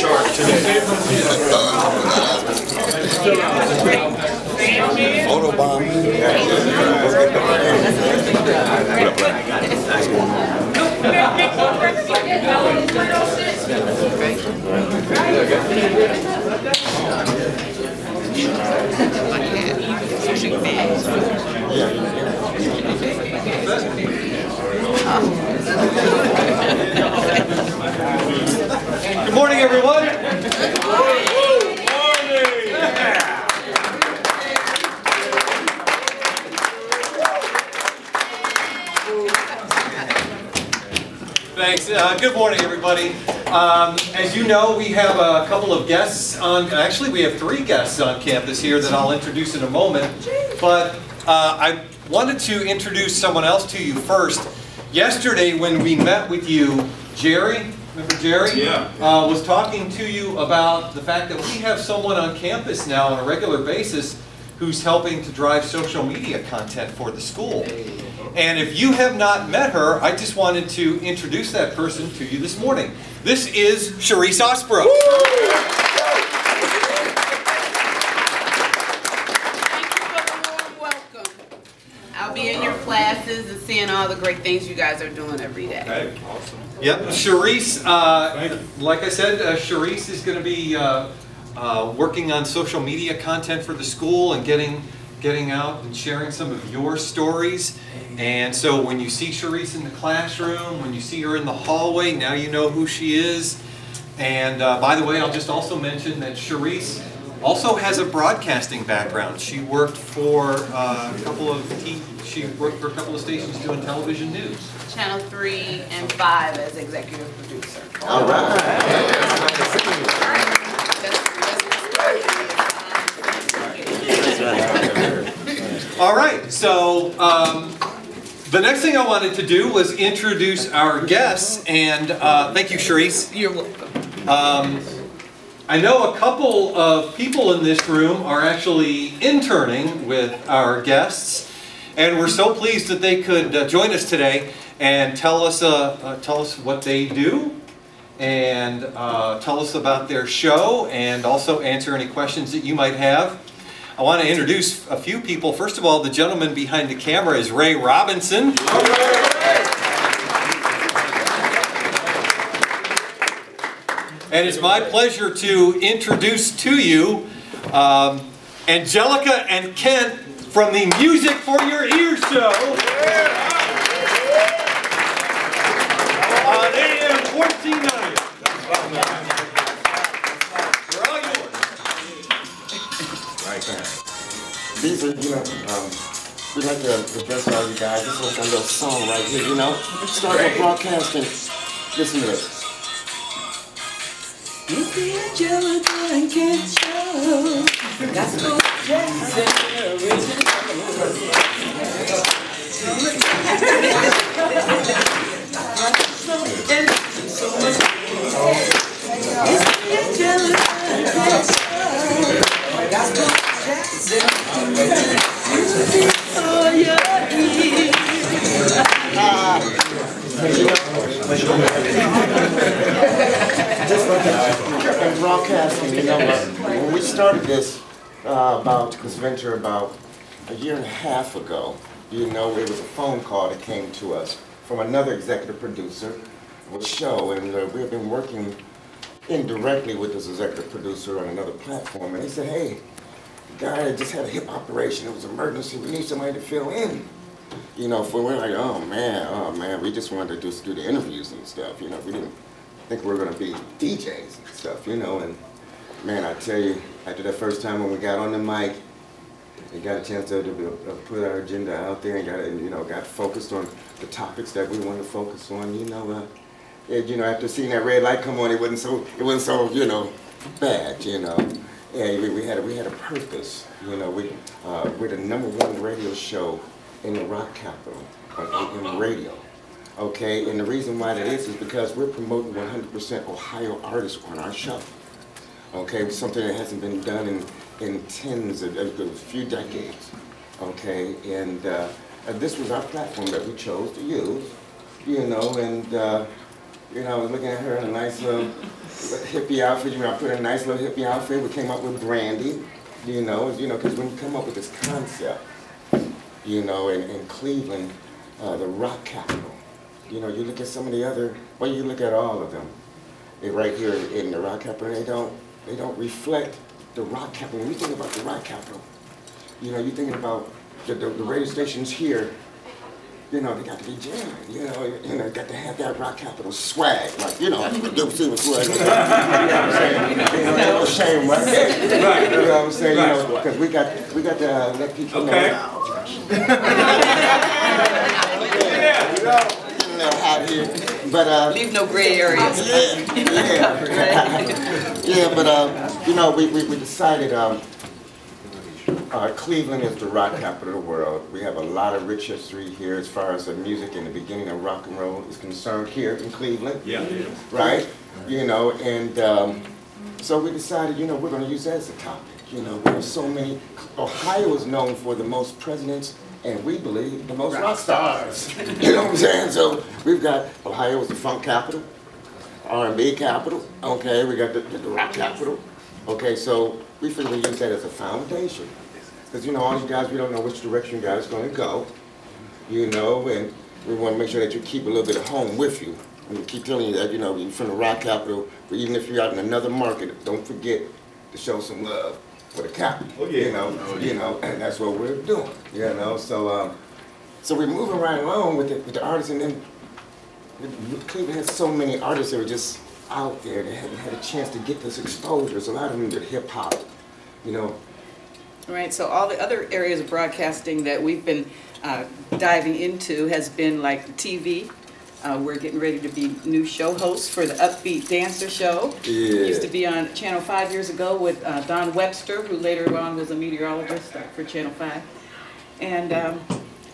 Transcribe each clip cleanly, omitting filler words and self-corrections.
shark today. Photobomb. Good morning, everyone. Thanks. Good morning, everybody. As you know, we have a couple of guests on, actually we have 3 guests on campus here that I'll introduce in a moment. But I wanted to introduce someone else to you first. Yesterday when we met with you, Jerry, remember Jerry? Yeah. Was talking to you about the fact that we have someone on campus now on a regular basis who's helping to drive social media content for the school. And if you have not met her, I just wanted to introduce that person to you this morning. This is Charisse Osbrook. Thank you for the warm welcome. I'll be in your classes and seeing all the great things you guys are doing every day. Okay, awesome. Yep, Charisse, like I said, Charisse is going to be working on social media content for the school and getting out and sharing some of your stories. And so when you see Charisse in the classroom, when you see her in the hallway, now you know who she is. And by the way, I'll just also mention that Charisse also has a broadcasting background. She worked for a couple of stations doing television news. Channel 3 and 5 as executive producer. All right. All right, so the next thing I wanted to do was introduce our guests, and thank you, Charisse. You're welcome. I know a couple of people in this room are actually interning with our guests, and we're so pleased that they could join us today and tell us what they do, and tell us about their show, and also answer any questions that you might have. I want to introduce a few people. First of all, the gentleman behind the camera is Ray Robinson. And it's my pleasure to introduce to you Angelica and Kent from the Music for Your Ears show on AM 1490. These are, we'd like to address all you guys. This is like a little song right here, Start with broadcasting. Listen to this. It's the Angelica and Kent show. Gospel Jackson original. It's the Angelica and Kent show. Gospel Jackson. Oh, yeah. Just like in broadcasting, when we started this this venture about a year and a half ago, it was a phone call that came to us from another executive producer of a show, and we've been working indirectly with this executive producer on another platform, and they said, hey, the guy just had a hip operation, it was an emergency, we need somebody to fill in. We're like, oh man, we just wanted to just do the interviews and stuff, we didn't think we were going to be DJs and stuff, and man, I tell you, after that first time when we got on the mic, we got a chance to put our agenda out there and got focused on the topics that we wanted to focus on, after seeing that red light come on, it wasn't so bad, Yeah, we had a purpose, we're the #1 radio show in the rock capital on AM radio. Okay, and the reason why that is because we're promoting 100% Ohio artists on our show. Okay, something that hasn't been done in tens of a few decades. Okay, and this was our platform that we chose to use, and You know, I was looking at her in a nice little hippie outfit. You know, I put her in a nice little hippie outfit. We came up with Brandy. Because when you come up with this concept, in Cleveland, the rock capital. You look at some of the other, well, you look at all of them. Right here in the rock capital, they don't reflect the rock capital. When you think about the rock capital, you're thinking about the radio stations here. They got to be jammed. They got to have that rock capital swag. Like, you see what's swag. You know what I'm saying? No shame right there. Right. You know what I'm saying? Because we got to let people know. Out here. But leave no gray areas. We decided Cleveland is the rock capital of the world. We have a lot of rich history here as far as the music and the beginning of rock and roll is concerned here in Cleveland. Yeah. Right? So we decided, we're going to use that as a topic. We have so many. Ohio is known for the most presidents and we believe the most rock stars. You know what I'm saying? So we've got Ohio is the funk capital, R&B capital. Okay, we got the rock capital. Okay, so we figure we use that as a foundation. Because all you guys, we don't know which direction you guys are going to go. And we want to make sure that you keep a little bit of home with you. And we keep telling you that, you're from the rock capital, but even if you're out in another market, don't forget to show some love for the capital. Oh, yeah. And that's what we're doing. So we're moving right along with the artists, and then Cleveland has so many artists that are just out there that haven't had a chance to get this exposure. So a lot of them did hip hop, Right, so all the other areas of broadcasting that we've been diving into has been like TV. We're getting ready to be new show hosts for the Upbeat Dancer Show. Yeah. Used to be on Channel 5 years ago with Don Webster, who later on was a meteorologist for Channel 5. And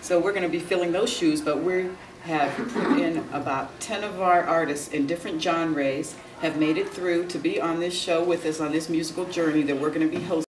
so we're going to be filling those shoes, but we have put in about 10 of our artists in different genres have made it through to be on this show with us on this musical journey that we're going to be hosting.